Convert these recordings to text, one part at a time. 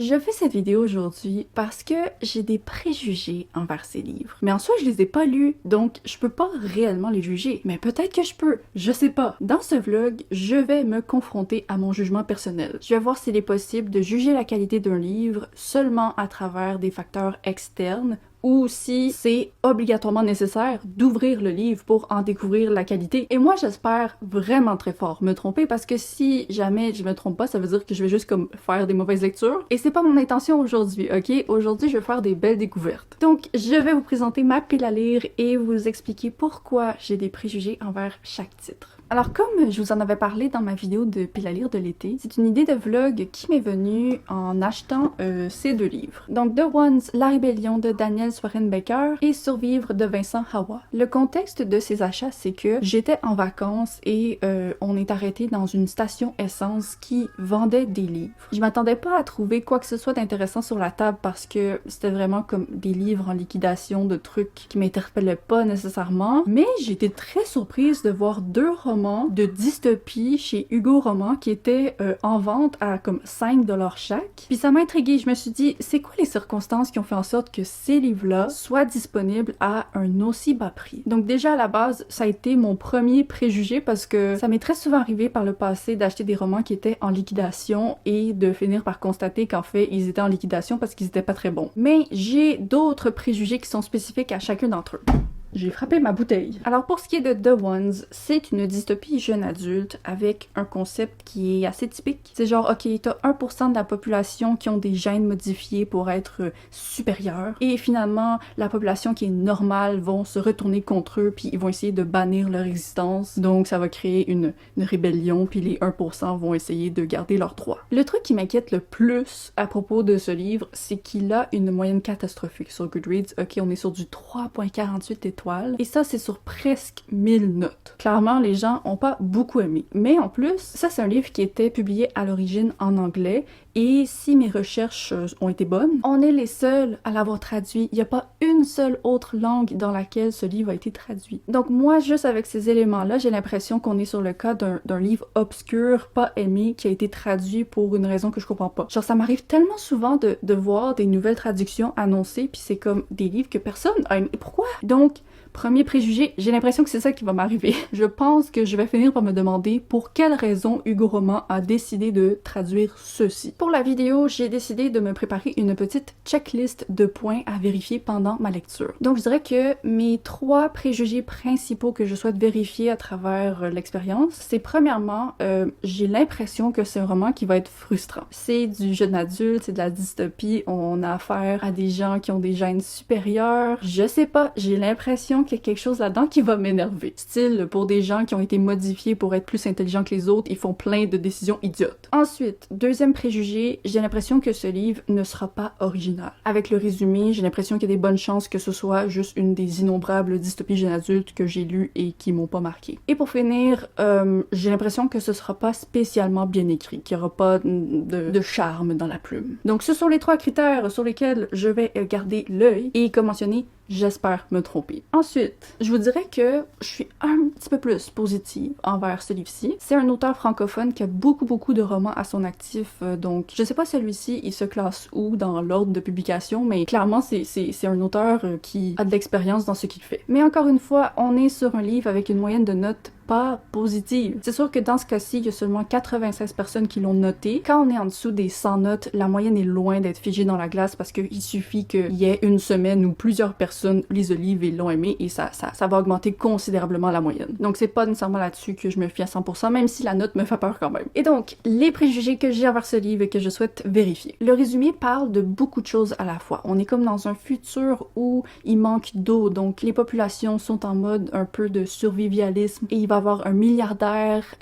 Je fais cette vidéo aujourd'hui parce que j'ai des préjugés envers ces livres. Mais en soi, je les ai pas lus, donc je peux pas réellement les juger. Mais peut-être que je peux, je sais pas. Dans ce vlog, je vais me confronter à mon jugement personnel. Je vais voir s'il est possible de juger la qualité d'un livre seulement à travers des facteurs externes ou si c'est obligatoirement nécessaire d'ouvrir le livre pour en découvrir la qualité. Et moi, j'espère vraiment très fort me tromper parce que si jamais je me trompe pas, ça veut dire que je vais juste comme faire des mauvaises lectures. Et c'est pas mon intention aujourd'hui, ok? Aujourd'hui, je vais faire des belles découvertes. Donc, je vais vous présenter ma pile à lire et vous expliquer pourquoi j'ai des préjugés envers chaque titre. Alors comme je vous en avais parlé dans ma vidéo de pile à lire de l'été, c'est une idée de vlog qui m'est venue en achetant ces deux livres. Donc The Ones, La Rébellion de Daniel Swerenbecker et Survivre de Vincent Hawa. Le contexte de ces achats, c'est que j'étais en vacances et on est arrêté dans une station essence qui vendait des livres. Je m'attendais pas à trouver quoi que ce soit d'intéressant sur la table parce que c'était vraiment comme des livres en liquidation de trucs qui m'interpellaient pas nécessairement, mais j'étais très surprise de voir deux romans de dystopie chez Hugo Roman qui étaient en vente à comme 5$ chaque. Puis ça m'a intriguée, je me suis dit, c'est quoi les circonstances qui ont fait en sorte que ces livres-là soient disponibles à un aussi bas prix? Donc déjà à la base, ça a été mon premier préjugé parce que ça m'est très souvent arrivé par le passé d'acheter des romans qui étaient en liquidation et de finir par constater qu'en fait, ils étaient en liquidation parce qu'ils étaient pas très bons. Mais j'ai d'autres préjugés qui sont spécifiques à chacun d'entre eux. J'ai frappé ma bouteille. Alors pour ce qui est de The Ones, c'est une dystopie jeune adulte avec un concept qui est assez typique. C'est genre, ok, t'as 1% de la population qui ont des gènes modifiés pour être supérieurs et finalement la population qui est normale vont se retourner contre eux puis ils vont essayer de bannir leur existence. Donc ça va créer une rébellion puis les 1% vont essayer de garder leurs droits. Le truc qui m'inquiète le plus à propos de ce livre, c'est qu'il a une moyenne catastrophique sur Goodreads. Ok, on est sur du 3.48 étoiles. Et ça, c'est sur presque 1000 notes. Clairement, les gens ont pas beaucoup aimé. Mais en plus, ça, c'est un livre qui était publié à l'origine en anglais. Et si mes recherches ont été bonnes, on est les seuls à l'avoir traduit. Il n'y a pas une seule autre langue dans laquelle ce livre a été traduit. Donc moi, juste avec ces éléments-là, j'ai l'impression qu'on est sur le cas d'un livre obscur, pas aimé, qui a été traduit pour une raison que je comprends pas. Genre, ça m'arrive tellement souvent de voir des nouvelles traductions annoncées, puis c'est comme des livres que personne a aimé. Pourquoi? Donc, premier préjugé, j'ai l'impression que c'est ça qui va m'arriver. Je pense que je vais finir par me demander pour quelle raison Hugo Roman a décidé de traduire ceci. Pour la vidéo, j'ai décidé de me préparer une petite checklist de points à vérifier pendant ma lecture. Donc je dirais que mes 3 préjugés principaux que je souhaite vérifier à travers l'expérience, c'est premièrement, j'ai l'impression que c'est un roman qui va être frustrant. C'est du jeune adulte, c'est de la dystopie, on a affaire à des gens qui ont des gènes supérieurs. Je sais pas, j'ai l'impression qu'il y a quelque chose là-dedans qui va m'énerver. Style, pour des gens qui ont été modifiés pour être plus intelligents que les autres, ils font plein de décisions idiotes. Ensuite, deuxième préjugé, j'ai l'impression que ce livre ne sera pas original. Avec le résumé, j'ai l'impression qu'il y a des bonnes chances que ce soit juste une des innombrables dystopies jeunes adultes que j'ai lues et qui m'ont pas marqué. Et pour finir, j'ai l'impression que ce sera pas spécialement bien écrit, qu'il y aura pas de charme dans la plume. Donc ce sont les 3 critères sur lesquels je vais garder l'œil et comme mentionné, j'espère me tromper. Ensuite, je vous dirais que je suis un petit peu plus positive envers ce livre-ci. C'est un auteur francophone qui a beaucoup de romans à son actif, donc je sais pas celui-ci, il se classe où dans l'ordre de publication, mais clairement c'est un auteur qui a de l'expérience dans ce qu'il fait. Mais encore une fois, on est sur un livre avec une moyenne de notes pas positive. C'est sûr que dans ce cas-ci, il y a seulement 96 personnes qui l'ont noté. Quand on est en dessous des 100 notes, la moyenne est loin d'être figée dans la glace parce qu'il suffit qu'il y ait une semaine où plusieurs personnes lisent le livre et l'ont aimé et ça va augmenter considérablement la moyenne. Donc c'est pas nécessairement là-dessus que je me fie à 100%, même si la note me fait peur quand même. Et donc, les préjugés que j'ai envers ce livre et que je souhaite vérifier. Le résumé parle de beaucoup de choses à la fois. On est comme dans un futur où il manque d'eau, donc les populations sont en mode un peu de survivalisme et il va avoir un milliardaire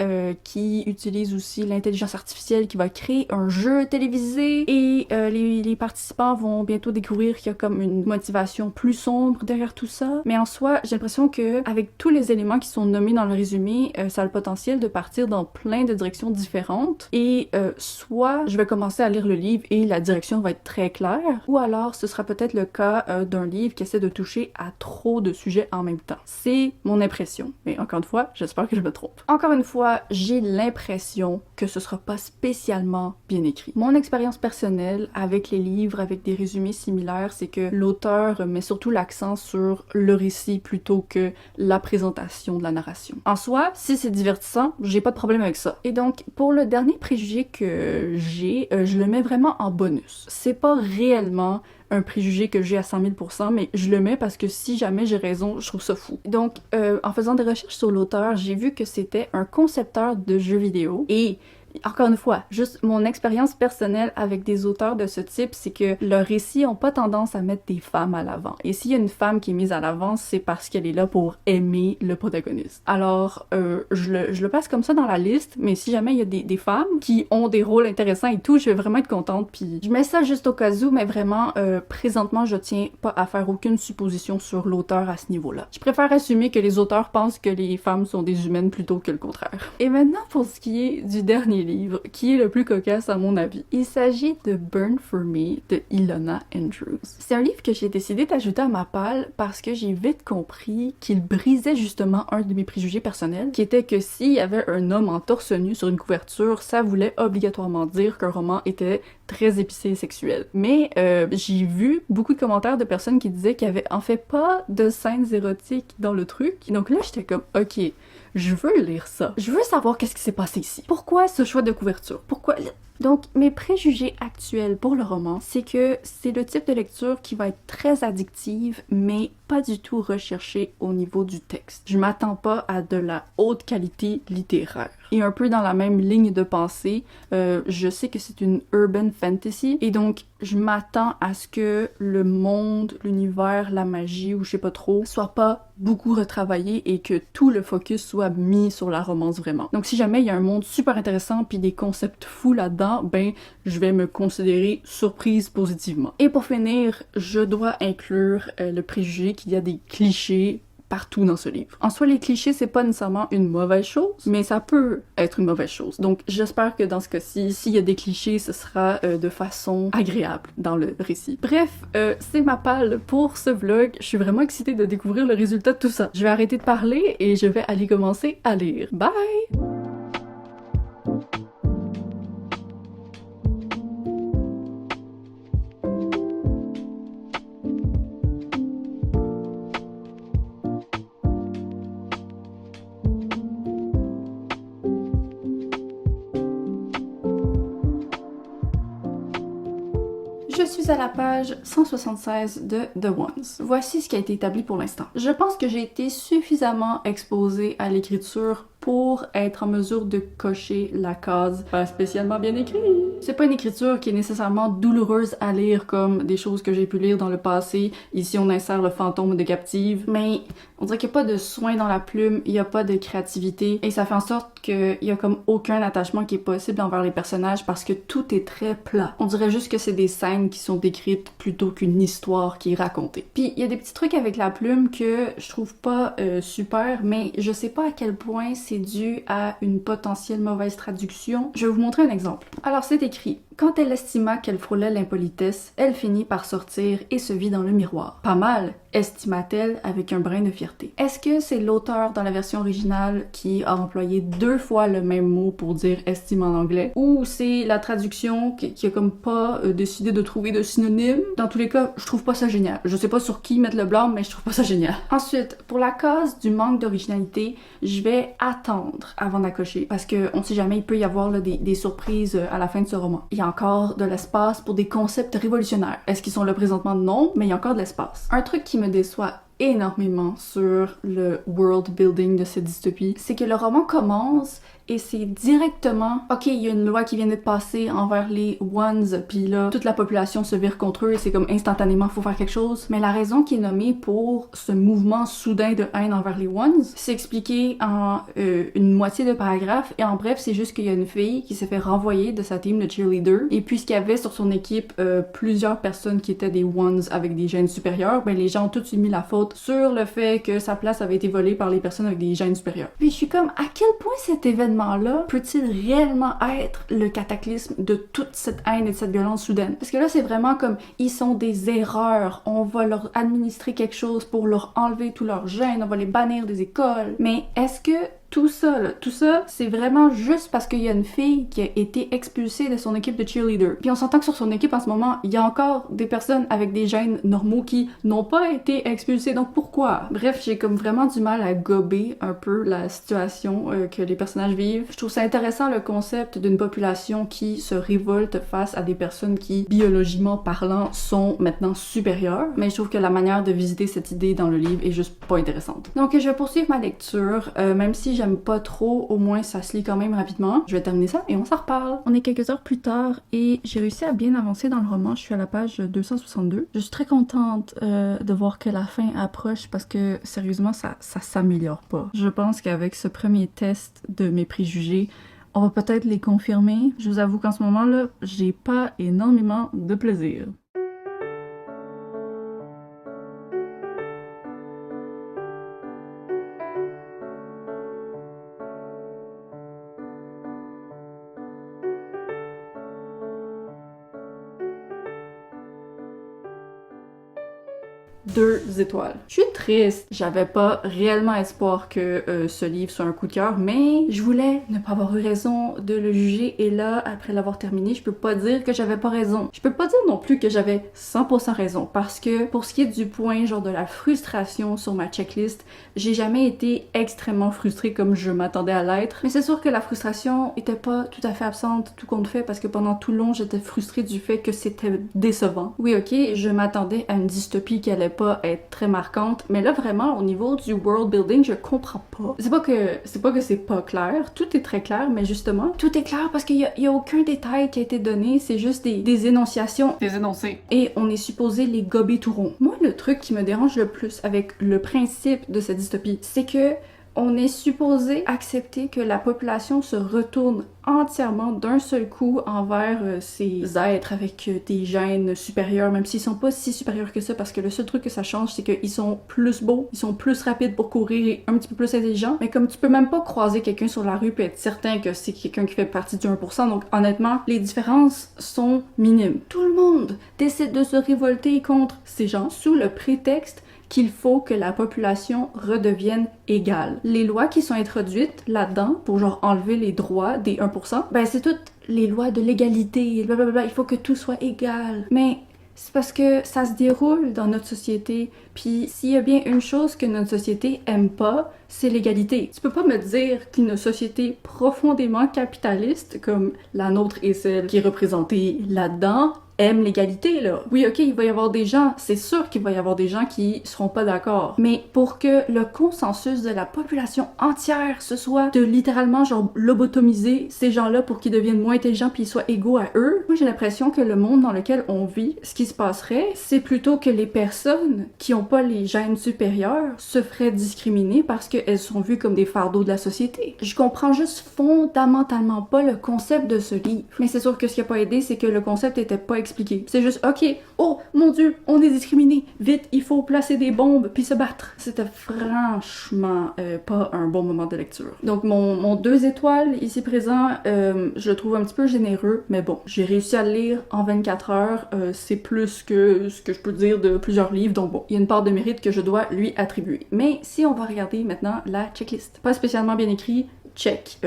qui utilise aussi l'intelligence artificielle qui va créer un jeu télévisé et les participants vont bientôt découvrir qu'il y a comme une motivation plus sombre derrière tout ça. Mais en soi, j'ai l'impression que avec tous les éléments qui sont nommés dans le résumé, ça a le potentiel de partir dans plein de directions différentes et soit je vais commencer à lire le livre et la direction va être très claire, ou alors ce sera peut-être le cas d'un livre qui essaie de toucher à trop de sujets en même temps. C'est mon impression. Mais encore une fois, je j'espère que je me trompe. Encore une fois, j'ai l'impression que ce sera pas spécialement bien écrit. Mon expérience personnelle avec les livres, avec des résumés similaires, c'est que l'auteur met surtout l'accent sur le récit plutôt que la présentation de la narration. En soi, si c'est divertissant, j'ai pas de problème avec ça. Et donc, pour le dernier préjugé que j'ai, je le mets vraiment en bonus. C'est pas réellement un préjugé que j'ai à 100 000%, mais je le mets parce que si jamais j'ai raison, je trouve ça fou. Donc, en faisant des recherches sur l'auteur, j'ai vu que c'était un concepteur de jeux vidéo et encore une fois, juste mon expérience personnelle avec des auteurs de ce type, c'est que leurs récits ont pas tendance à mettre des femmes à l'avant. Et s'il y a une femme qui est mise à l'avant, c'est parce qu'elle est là pour aimer le protagoniste. Alors, je le passe comme ça dans la liste, mais si jamais il y a des femmes qui ont des rôles intéressants et tout, je vais vraiment être contente. Puis je mets ça juste au cas où, mais vraiment, présentement, je tiens pas à faire aucune supposition sur l'auteur à ce niveau-là. Je préfère assumer que les auteurs pensent que les femmes sont des humaines plutôt que le contraire. Et maintenant, pour ce qui est du dernier livre, qui est le plus cocasse à mon avis. Il s'agit de Burn for Me de Ilona Andrews. C'est un livre que j'ai décidé d'ajouter à ma palle parce que j'ai vite compris qu'il brisait justement un de mes préjugés personnels, qui était que s'il y avait un homme en torse nu sur une couverture, ça voulait obligatoirement dire qu'un roman était très épicé et sexuel. Mais j'ai vu beaucoup de commentaires de personnes qui disaient qu'il y avait en fait pas de scènes érotiques dans le truc. Donc là, j'étais comme, ok, je veux lire ça. Je veux savoir qu'est-ce qui s'est passé ici. Pourquoi ce choix de couverture? Pourquoi... Donc, mes préjugés actuels pour le roman, c'est que c'est le type de lecture qui va être très addictive, mais pas du tout recherchée au niveau du texte. Je m'attends pas à de la haute qualité littéraire. Et un peu dans la même ligne de pensée, je sais que c'est une urban fantasy, et donc je m'attends à ce que le monde, l'univers, la magie, ou je sais pas trop, soit pas beaucoup retravaillé et que tout le focus soit mis sur la romance vraiment. Donc si jamais il y a un monde super intéressant puis des concepts fous là-dedans, ben je vais me considérer surprise positivement. Et pour finir, je dois inclure le préjugé qu'il y a des clichés partout dans ce livre. En soi, les clichés, c'est pas nécessairement une mauvaise chose, mais ça peut être une mauvaise chose. Donc, j'espère que dans ce cas-ci, s'il y a des clichés, ce sera de façon agréable dans le récit. Bref, c'est ma palle pour ce vlog. Je suis vraiment excitée de découvrir le résultat de tout ça. Je vais arrêter de parler et je vais aller commencer à lire. Bye! Je suis à la page 176 de The Ones. Voici ce qui a été établi pour l'instant. Je pense que j'ai été suffisamment exposée à l'écriture pour être en mesure de cocher la case pas spécialement bien écrit. C'est pas une écriture qui est nécessairement douloureuse à lire comme des choses que j'ai pu lire dans le passé. Ici, on insère le fantôme de captive, mais on dirait qu'il n'y a pas de soin dans la plume, il n'y a pas de créativité, et ça fait en sorte qu'il y a comme aucun attachement qui est possible envers les personnages parce que tout est très plat. On dirait juste que c'est des scènes qui sont décrites plutôt qu'une histoire qui est racontée. Puis il y a des petits trucs avec la plume que je trouve pas super, mais je sais pas à quel point c'est dû à une potentielle mauvaise traduction. Je vais vous montrer un exemple. Alors c'est écrit: quand elle estima qu'elle frôlait l'impolitesse, elle finit par sortir et se vit dans le miroir. Pas mal, estima-t-elle avec un brin de fierté. Est-ce que c'est l'auteur dans la version originale qui a employé 2 fois le même mot pour dire estime en anglais, ou c'est la traduction qui a comme pas décidé de trouver de synonyme? Dans tous les cas, je trouve pas ça génial. Je sais pas sur qui mettre le blâme, mais je trouve pas ça génial. Ensuite, pour la case du manque d'originalité, je vais attendre avant d'accrocher, parce que on sait jamais, il peut y avoir là, des surprises à la fin de ce roman. Il y a encore de l'espace pour des concepts révolutionnaires. Est-ce qu'ils sont là présentement? Non, mais il y a encore de l'espace. Un truc qui me déçoit énormément sur le world building de cette dystopie, c'est que le roman commence et c'est directement, ok, il y a une loi qui vient d'être passée envers les Ones, puis là, toute la population se vire contre eux et c'est comme instantanément, faut faire quelque chose. Mais la raison qui est nommée pour ce mouvement soudain de haine envers les Ones, c'est expliqué en une moitié de paragraphe, et en bref, c'est juste qu'il y a une fille qui s'est fait renvoyer de sa team de cheerleader, et puisqu'il y avait sur son équipe plusieurs personnes qui étaient des Ones avec des gènes supérieurs, ben les gens ont tous mis la faute sur le fait que sa place avait été volée par les personnes avec des gènes supérieurs. Puis je suis comme, à quel point cet événement-là peut-il réellement être le cataclysme de toute cette haine et de cette violence soudaine? Parce que là, c'est vraiment comme, ils sont des erreurs, on va leur administrer quelque chose pour leur enlever tous leurs gènes, on va les bannir des écoles. Mais est-ce que tout ça, là, tout ça, c'est vraiment juste parce qu'il y a une fille qui a été expulsée de son équipe de cheerleader. Puis on s'entend que sur son équipe en ce moment, il y a encore des personnes avec des gènes normaux qui n'ont pas été expulsées, donc pourquoi? Bref, j'ai comme vraiment du mal à gober un peu la situation que les personnages vivent. Je trouve ça intéressant le concept d'une population qui se révolte face à des personnes qui, biologiquement parlant, sont maintenant supérieures, mais je trouve que la manière de visiter cette idée dans le livre est juste pas intéressante. Donc je vais poursuivre ma lecture, même si j'aime pas trop, au moins ça se lit quand même rapidement. Je vais terminer ça et on s'en reparle. On est quelques heures plus tard et j'ai réussi à bien avancer dans le roman. Je suis à la page 262. Je suis très contente de voir que la fin approche parce que sérieusement ça s'améliore pas. Je pense qu'avec ce premier test de mes préjugés, on va peut-être les confirmer. Je vous avoue qu'en ce moment-là, j'ai pas énormément de plaisir. Deux étoiles. Je suis triste. J'avais pas réellement espoir que ce livre soit un coup de cœur, mais je voulais ne pas avoir eu raison de le juger et là, après l'avoir terminé, je peux pas dire que j'avais pas raison. Je peux pas dire non plus que j'avais 100% raison parce que pour ce qui est du point genre de la frustration sur ma checklist, j'ai jamais été extrêmement frustrée comme je m'attendais à l'être. Mais c'est sûr que la frustration était pas tout à fait absente tout compte fait parce que pendant tout le long, j'étais frustrée du fait que c'était décevant. Oui, ok, je m'attendais à une dystopie qui allait pas être très marquante, mais là vraiment au niveau du world building, je comprends pas. C'est pas que c'est pas clair, tout est très clair, mais justement, tout est clair parce qu'il y a aucun détail qui a été donné, c'est juste des énonciations, des énoncés. Et on est supposé les gober tout rond. Moi, le truc qui me dérange le plus avec le principe de cette dystopie, c'est que on est supposé accepter que la population se retourne entièrement d'un seul coup envers ces êtres avec des gènes supérieurs, même s'ils sont pas si supérieurs que ça, parce que le seul truc que ça change, c'est qu'ils sont plus beaux, ils sont plus rapides pour courir et un petit peu plus intelligents, mais comme tu peux même pas croiser quelqu'un sur la rue et être certain que c'est quelqu'un qui fait partie du 1%, donc honnêtement, les différences sont minimes. Tout le monde décide de se révolter contre ces gens sous le prétexte qu'il faut que la population redevienne égale. Les lois qui sont introduites là-dedans pour genre enlever les droits des 1%, ben c'est toutes les lois de l'égalité, blablabla, il faut que tout soit égal. Mais c'est parce que ça se déroule dans notre société, puis s'il y a bien une chose que notre société aime pas, c'est l'égalité. Tu peux pas me dire qu'une société profondément capitaliste, comme la nôtre et celle qui est représentée là-dedans, aime l'égalité, là. Oui, ok, il va y avoir des gens, c'est sûr qu'il va y avoir des gens qui seront pas d'accord. Mais pour que le consensus de la population entière, ce soit de littéralement, genre, lobotomiser ces gens-là pour qu'ils deviennent moins intelligents puis ils soient égaux à eux, moi j'ai l'impression que le monde dans lequel on vit, ce qui se passerait, c'est plutôt que les personnes qui ont pas les gènes supérieurs se feraient discriminer parce qu'elles sont vues comme des fardeaux de la société. Je comprends juste fondamentalement pas le concept de ce livre. Mais c'est sûr que ce qui a pas aidé, c'est que le concept était pas expliqué. C'est juste, ok, oh mon dieu, on est discriminé. Vite, il faut placer des bombes puis se battre. C'était franchement pas un bon moment de lecture. Donc mon 2 étoiles ici présent, je le trouve un petit peu généreux, mais bon, j'ai réussi à le lire en 24 heures. C'est plus que ce que je peux dire de plusieurs livres, donc bon, il y a une part de mérite que je dois lui attribuer. Mais si on va regarder maintenant la checklist, pas spécialement bien écrit, check.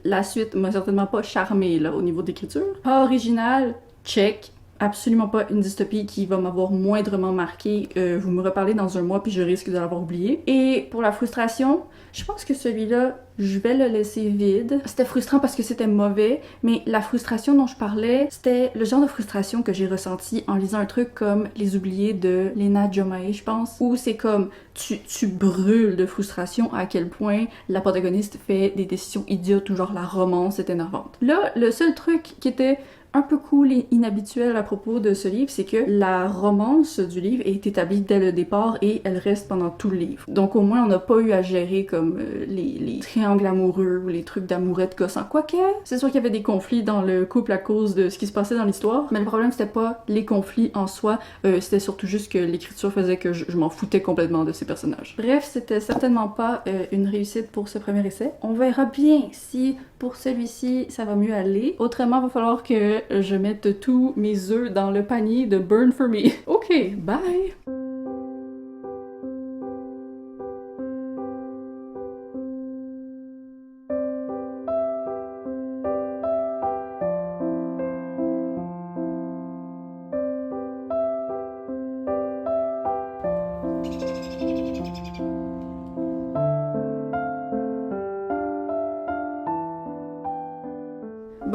La suite m'a certainement pas charmé là au niveau d'écriture. Pas original, check. Absolument pas une dystopie qui va m'avoir moindrement marqué. Vous me reparlez dans un mois puis je risque de l'avoir oublié. Et pour la frustration, je pense que celui-là, je vais le laisser vide. C'était frustrant parce que c'était mauvais, mais la frustration dont je parlais, c'était le genre de frustration que j'ai ressenti en lisant un truc comme Les Oubliés de Lena Jomae, je pense, où c'est comme tu brûles de frustration à quel point la protagoniste fait des décisions idiotes ou genre la romance est énervante. Là, le seul truc qui était un peu cool et inhabituel à propos de ce livre, c'est que la romance du livre est établie dès le départ et elle reste pendant tout le livre. Donc au moins on n'a pas eu à gérer comme les triangles amoureux ou les trucs d'amourette gossant. Quoique, c'est sûr qu'il y avait des conflits dans le couple à cause de ce qui se passait dans l'histoire, mais le problème c'était pas les conflits en soi, c'était surtout juste que l'écriture faisait que je m'en foutais complètement de ces personnages. Bref, c'était certainement pas une réussite pour ce premier essai. On verra bien si pour celui-ci ça va mieux aller. Autrement, il va falloir que je mette tous mes œufs dans le panier de Burn for Me. Ok, bye!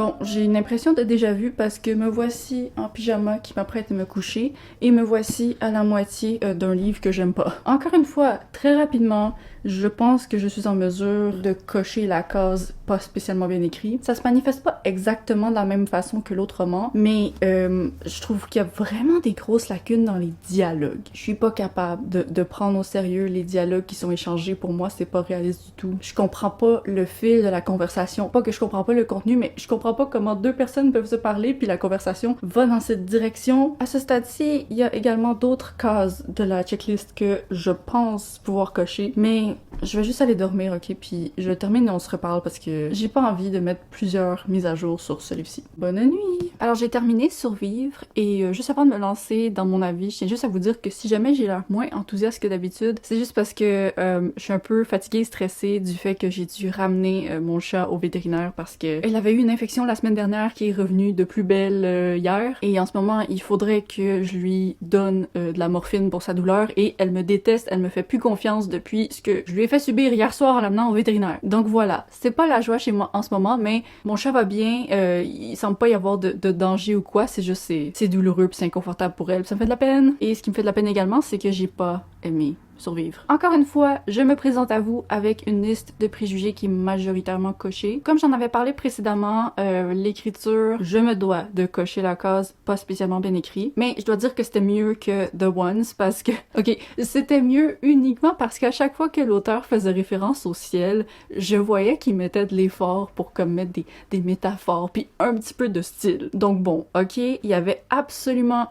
Bon, j'ai une impression de déjà-vu parce que me voici en pyjama qui m'apprête à me coucher et me voici à la moitié d'un livre que j'aime pas. Encore une fois, très rapidement, je pense que je suis en mesure de cocher la case pas spécialement bien écrit. Ça se manifeste pas exactement de la même façon que l'autre roman, mais je trouve qu'il y a vraiment des grosses lacunes dans les dialogues. Je suis pas capable de prendre au sérieux les dialogues qui sont échangés. Pour moi, c'est pas réaliste du tout. Je comprends pas le fil de la conversation. Pas que je comprends pas le contenu, mais je comprends pas comment deux personnes peuvent se parler puis la conversation va dans cette direction. À ce stade-ci, il y a également d'autres cases de la checklist que je pense pouvoir cocher, mais je vais juste aller dormir, ok? Puis je termine et on se reparle parce que j'ai pas envie de mettre plusieurs mises à jour sur ce livre-ci. Bonne nuit! Alors j'ai terminé Survivre et juste avant de me lancer dans mon avis, je tiens juste à vous dire que si jamais j'ai l'air moins enthousiaste que d'habitude, c'est juste parce que je suis un peu fatiguée et stressée du fait que j'ai dû ramener mon chat au vétérinaire parce que elle avait eu une infection la semaine dernière qui est revenue de plus belle hier et en ce moment il faudrait que je lui donne de la morphine pour sa douleur et elle me déteste, elle me fait plus confiance depuis ce que je lui ai fait subir hier soir en l'amenant au vétérinaire. Donc voilà, c'est pas la joie chez moi en ce moment, mais mon chat va bien, il semble pas y avoir de danger ou quoi, c'est juste c'est douloureux pis c'est inconfortable pour elle, pis ça me fait de la peine. Et ce qui me fait de la peine également, c'est que j'ai pas aimé Survivre. Encore une fois, je me présente à vous avec une liste de préjugés qui est majoritairement cochée. Comme j'en avais parlé précédemment, l'écriture, je me dois de cocher la case pas spécialement bien écrit, mais je dois dire que c'était mieux que The Ones parce que, ok, c'était mieux uniquement parce qu'à chaque fois que l'auteur faisait référence au ciel, je voyais qu'il mettait de l'effort pour comme mettre des métaphores puis un petit peu de style. Donc bon, ok, il y avait absolument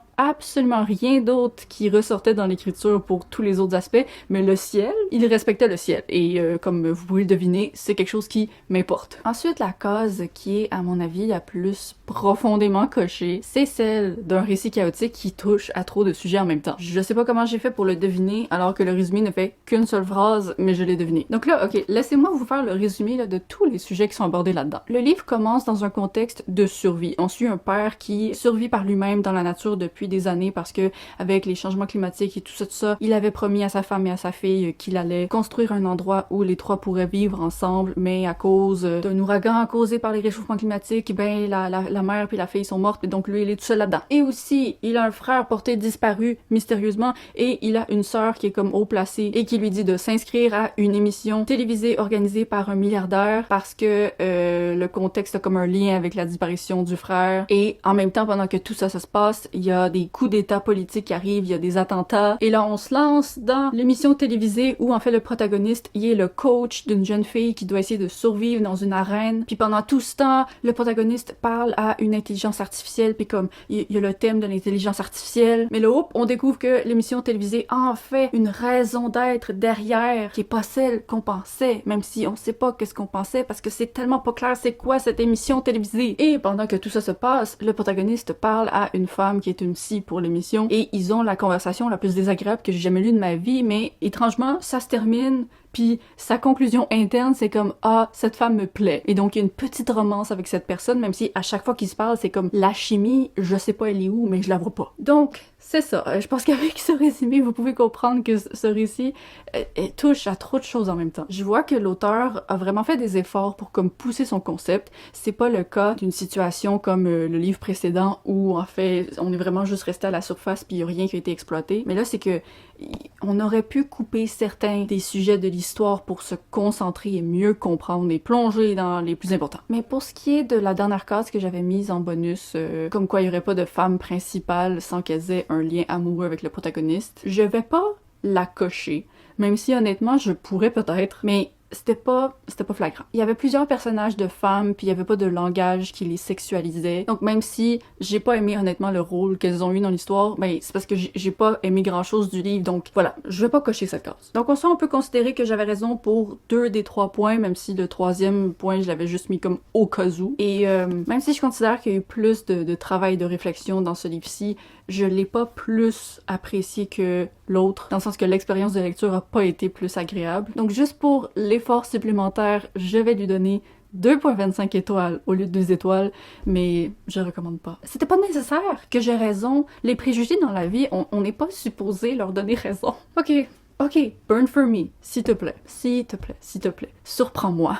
rien d'autre qui ressortait dans l'écriture pour tous les autres aspects, mais le ciel, il respectait le ciel. Et comme vous pouvez le deviner, c'est quelque chose qui m'importe. Ensuite, la case qui est, à mon avis, la plus profondément cochée, c'est celle d'un récit chaotique qui touche à trop de sujets en même temps. Je sais pas comment j'ai fait pour le deviner, alors que le résumé ne fait qu'une seule phrase, mais je l'ai deviné. Donc là, ok, laissez-moi vous faire le résumé là, de tous les sujets qui sont abordés là-dedans. Le livre commence dans un contexte de survie. On suit un père qui survit par lui-même dans la nature depuis des années parce que avec les changements climatiques et tout ça, il avait promis à sa femme et à sa fille qu'il allait construire un endroit où les trois pourraient vivre ensemble, mais à cause d'un ouragan causé par les réchauffements climatiques, ben la mère puis la fille sont mortes, et donc lui il est tout seul là-dedans. Et aussi, il a un frère porté disparu mystérieusement et il a une sœur qui est comme haut placée et qui lui dit de s'inscrire à une émission télévisée organisée par un milliardaire parce que le contexte a comme un lien avec la disparition du frère. Et en même temps, pendant que tout ça se passe, il y a des coups d'état politiques qui arrivent, il y a des attentats, et là on se lance dans l'émission télévisée où en fait le protagoniste, il est le coach d'une jeune fille qui doit essayer de survivre dans une arène, puis pendant tout ce temps, le protagoniste parle à une intelligence artificielle, puis comme il y a le thème de l'intelligence artificielle, mais là hop, on découvre que l'émission télévisée a en fait une raison d'être derrière, qui est pas celle qu'on pensait, même si on sait pas qu'est-ce qu'on pensait, parce que c'est tellement pas clair c'est quoi cette émission télévisée. Et pendant que tout ça se passe, le protagoniste parle à une femme qui est une psy pour l'émission, et ils ont la conversation la plus désagréable que j'ai jamais lue de ma vie, mais étrangement, ça se termine, puis sa conclusion interne, c'est comme « Ah, cette femme me plaît ». Et donc, il y a une petite romance avec cette personne, même si à chaque fois qu'ils se parlent, c'est comme la chimie, je sais pas elle est où, mais je la vois pas. Donc, c'est ça. Je pense qu'avec ce résumé, vous pouvez comprendre que ce récit touche à trop de choses en même temps. Je vois que l'auteur a vraiment fait des efforts pour comme pousser son concept. C'est pas le cas d'une situation comme le livre précédent où en fait on est vraiment juste resté à la surface puis il y a rien qui a été exploité. Mais là c'est que on aurait pu couper certains des sujets de l'histoire pour se concentrer et mieux comprendre et plonger dans les plus importants. Mais pour ce qui est de la dernière case que j'avais mise en bonus, comme quoi il y aurait pas de femme principale sans qu'elle ait un lien amoureux avec le protagoniste, je vais pas la cocher, même si honnêtement je pourrais peut-être, mais c'était pas flagrant. Il y avait plusieurs personnages de femmes, puis il y avait pas de langage qui les sexualisait. Donc même si j'ai pas aimé honnêtement le rôle qu'elles ont eu dans l'histoire, ben c'est parce que j'ai pas aimé grand-chose du livre, donc voilà, je vais pas cocher cette case. Donc en soi, on peut considérer que j'avais raison pour 2 des 3 points, même si le 3e point, je l'avais juste mis comme au cas où. Et même si je considère qu'il y a eu plus de travail de réflexion dans ce livre-ci, je l'ai pas plus apprécié que l'autre, dans le sens que l'expérience de lecture a pas été plus agréable. Donc juste pour l'effort supplémentaire, je vais lui donner 2.25 étoiles au lieu de 2 étoiles, mais je recommande pas. C'était pas nécessaire que j'ai raison. Les préjugés dans la vie, on n'est pas supposé leur donner raison. Ok, burn for me, s'il te plaît. S'il te plaît, s'il te plaît. Surprends-moi.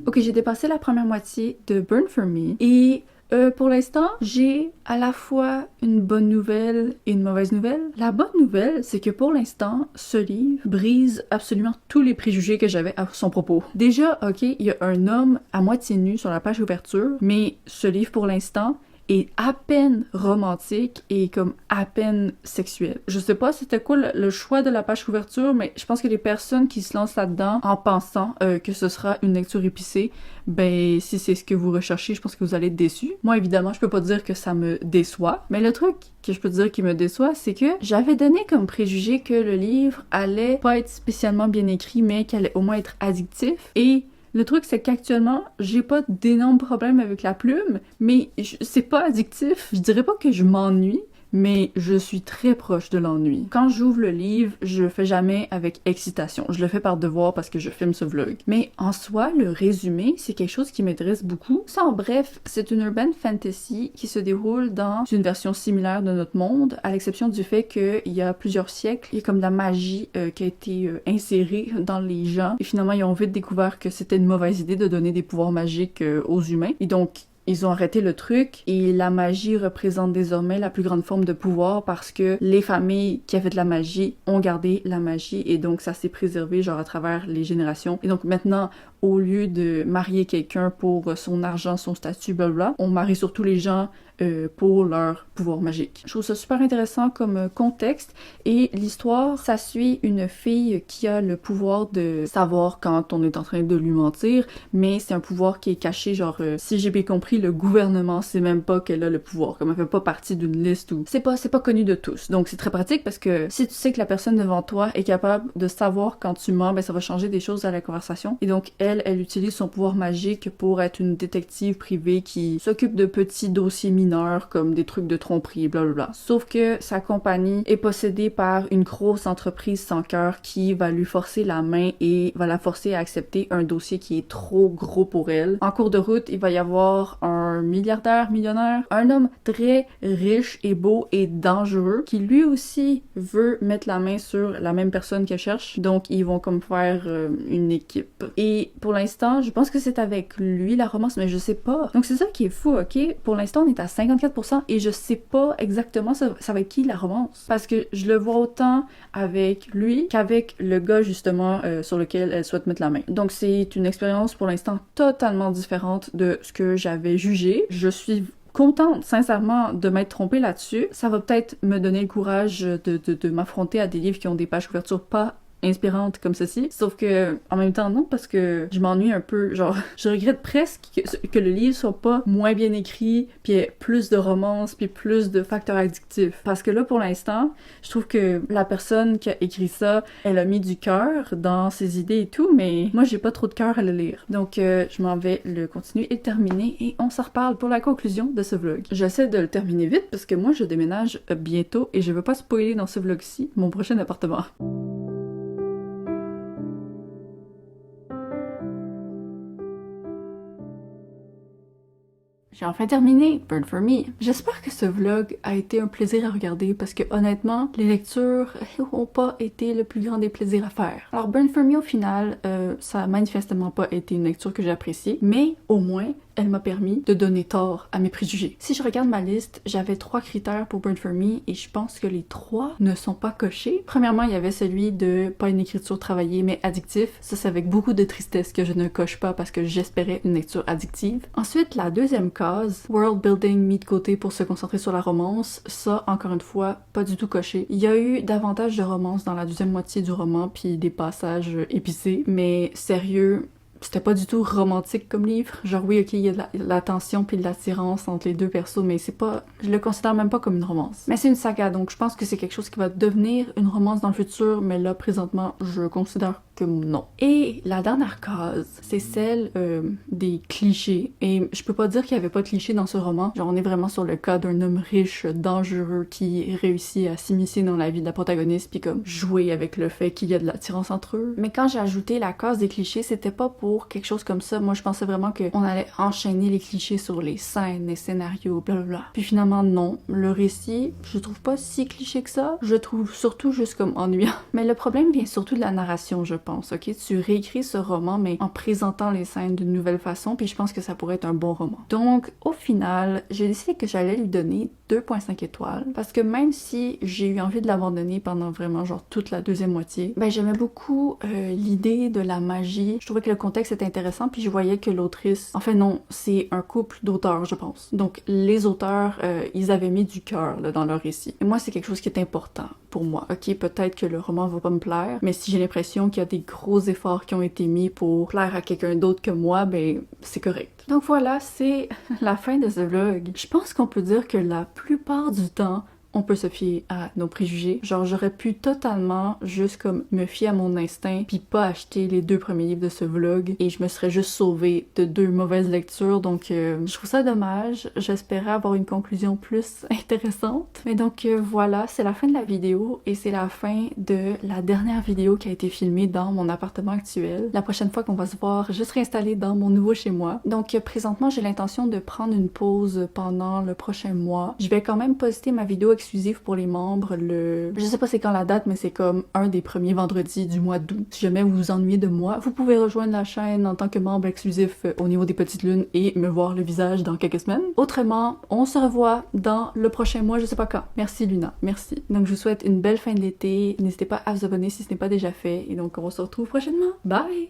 Ok, j'ai dépassé la première moitié de Burn For Me et pour l'instant, j'ai à la fois une bonne nouvelle et une mauvaise nouvelle. La bonne nouvelle, c'est que pour l'instant, ce livre brise absolument tous les préjugés que j'avais à son propos. Déjà, ok, il y a un homme à moitié nu sur la page d'ouverture, mais ce livre, pour l'instant, est à peine romantique et comme à peine sexuel. Je sais pas c'était quoi le choix de la page couverture, mais je pense que les personnes qui se lancent là-dedans en pensant que ce sera une lecture épicée, ben si c'est ce que vous recherchez, je pense que vous allez être déçus. Moi évidemment, je peux pas dire que ça me déçoit, mais le truc que je peux dire qui me déçoit, c'est que j'avais donné comme préjugé que le livre allait pas être spécialement bien écrit, mais qu'il allait au moins être addictif, et le truc, c'est qu'actuellement, j'ai pas d'énormes problèmes avec la plume, mais c'est pas addictif. Je dirais pas que je m'ennuie, mais je suis très proche de l'ennui. Quand j'ouvre le livre, je le fais jamais avec excitation. Je le fais par devoir parce que je filme ce vlog. Mais en soi, le résumé, c'est quelque chose qui m'intéresse beaucoup. Ça, en bref, c'est une urban fantasy qui se déroule dans une version similaire de notre monde, à l'exception du fait qu'il y a plusieurs siècles, il y a comme de la magie qui a été insérée dans les gens. Et finalement, ils ont vite découvert que c'était une mauvaise idée de donner des pouvoirs magiques aux humains. Et donc, ils ont arrêté le truc et la magie représente désormais la plus grande forme de pouvoir parce que les familles qui avaient de la magie ont gardé la magie et donc ça s'est préservé genre à travers les générations. Et donc maintenant, au lieu de marier quelqu'un pour son argent, son statut, blablabla, on marie surtout les gens pour leur pouvoir magique. Je trouve ça super intéressant comme contexte et l'histoire, ça suit une fille qui a le pouvoir de savoir quand on est en train de lui mentir, mais c'est un pouvoir qui est caché, genre si j'ai bien compris, le gouvernement sait même pas qu'elle a le pouvoir, comme elle fait pas partie d'une liste ou c'est pas connu de tous. Donc c'est très pratique parce que si tu sais que la personne devant toi est capable de savoir quand tu mens, ben ça va changer des choses à la conversation. Et donc elle utilise son pouvoir magique pour être une détective privée qui s'occupe de petits dossiers mineurs comme des trucs de tromperie, blablabla. Sauf que sa compagnie est possédée par une grosse entreprise sans cœur qui va lui forcer la main et va la forcer à accepter un dossier qui est trop gros pour elle. En cours de route, il va y avoir un milliardaire, millionnaire, un homme très riche et beau et dangereux qui lui aussi veut mettre la main sur la même personne qu'elle cherche. Donc ils vont comme faire une équipe. Et pour l'instant, je pense que c'est avec lui la romance, mais je sais pas. Donc c'est ça qui est fou, ok? Pour l'instant, on est à 54% et je sais pas exactement ça va être qui la romance. Parce que je le vois autant avec lui qu'avec le gars justement sur lequel elle souhaite mettre la main. Donc c'est une expérience pour l'instant totalement différente de ce que j'avais jugé. Je suis contente, sincèrement, de m'être trompée là-dessus. Ça va peut-être me donner le courage de m'affronter à des livres qui ont des pages couverture pas inspirante comme ceci, sauf que en même temps non, parce que je m'ennuie un peu, genre je regrette presque que le livre soit pas moins bien écrit, puis plus de romance, puis plus de facteurs addictifs, parce que là pour l'instant je trouve que la personne qui a écrit ça, elle a mis du cœur dans ses idées et tout, mais moi j'ai pas trop de cœur à le lire, donc je m'en vais le continuer et le terminer et on s'en reparle pour la conclusion de ce vlog. J'essaie de le terminer vite parce que moi je déménage bientôt et je veux pas spoiler dans ce vlog-ci mon prochain appartement. J'ai enfin terminé Burn For Me. J'espère que ce vlog a été un plaisir à regarder parce que honnêtement, les lectures ont pas été le plus grand des plaisirs à faire. Alors Burn For Me au final, ça a manifestement pas été une lecture que j'ai appréciée, mais au moins elle m'a permis de donner tort à mes préjugés. Si je regarde ma liste, j'avais 3 critères pour Burn For Me et je pense que les 3 ne sont pas cochés. Premièrement, il y avait celui de pas une écriture travaillée mais addictif. Ça, c'est avec beaucoup de tristesse que je ne coche pas parce que j'espérais une lecture addictive. Ensuite, la deuxième case, world building mis de côté pour se concentrer sur la romance. Ça, encore une fois, pas du tout coché. Il y a eu davantage de romance dans la deuxième moitié du roman puis des passages épicés, mais sérieux, c'était pas du tout romantique comme livre. Genre oui, ok, il y a de la tension puis de l'attirance entre les deux persos, mais c'est pas... Je le considère même pas comme une romance. Mais c'est une saga, donc je pense que c'est quelque chose qui va devenir une romance dans le futur, mais là, présentement, je considère que non. Et la dernière case, c'est celle des clichés. Et je peux pas dire qu'il y avait pas de clichés dans ce roman. Genre, on est vraiment sur le cas d'un homme riche, dangereux, qui réussit à s'immiscer dans la vie de la protagoniste puis comme jouer avec le fait qu'il y a de l'attirance entre eux. Mais quand j'ai ajouté la case des clichés, c'était pas pour pour quelque chose comme ça. Moi, je pensais vraiment qu'on allait enchaîner les clichés sur les scènes, les scénarios, blablabla. Puis finalement, non. Le récit, je trouve pas si cliché que ça. Je le trouve surtout juste comme ennuyant. Mais le problème vient surtout de la narration, je pense, ok? Tu réécris ce roman, mais en présentant les scènes d'une nouvelle façon, puis je pense que ça pourrait être un bon roman. Donc, au final, j'ai décidé que j'allais lui donner 2,5 étoiles, parce que même si j'ai eu envie de l'abandonner pendant vraiment genre toute la deuxième moitié, ben j'aimais beaucoup l'idée de la magie. Je trouvais que le contexte était intéressant, puis je voyais que l'autrice... En fait non, c'est un couple d'auteurs, je pense. Donc les auteurs, ils avaient mis du cœur dans leur récit. Et moi, c'est quelque chose qui est important pour moi. Ok, peut-être que le roman va pas me plaire, mais si j'ai l'impression qu'il y a des gros efforts qui ont été mis pour plaire à quelqu'un d'autre que moi, ben c'est correct. Donc voilà, c'est la fin de ce vlog. Je pense qu'on peut dire que la plupart du temps, on peut se fier à nos préjugés. Genre, j'aurais pu totalement juste comme me fier à mon instinct puis pas acheter les 2 premiers livres de ce vlog et je me serais juste sauvée de 2 mauvaises lectures. Donc, je trouve ça dommage. J'espérais avoir une conclusion plus intéressante. Mais donc, voilà, c'est la fin de la vidéo et c'est la fin de la dernière vidéo qui a été filmée dans mon appartement actuel. La prochaine fois qu'on va se voir, je serai installée dans mon nouveau chez moi. Donc, présentement, j'ai l'intention de prendre une pause pendant le prochain mois. Je vais quand même poster ma vidéo exclusif pour les membres je sais pas c'est quand la date, mais c'est comme un des premiers vendredis du mois d'août. Si jamais vous vous ennuyez de moi, vous pouvez rejoindre la chaîne en tant que membre exclusif au niveau des petites lunes et me voir le visage dans quelques semaines. Autrement, on se revoit dans le prochain mois, je sais pas quand. Merci Luna, merci. Donc je vous souhaite une belle fin de l'été. N'hésitez pas à vous abonner si ce n'est pas déjà fait et donc on se retrouve prochainement. Bye!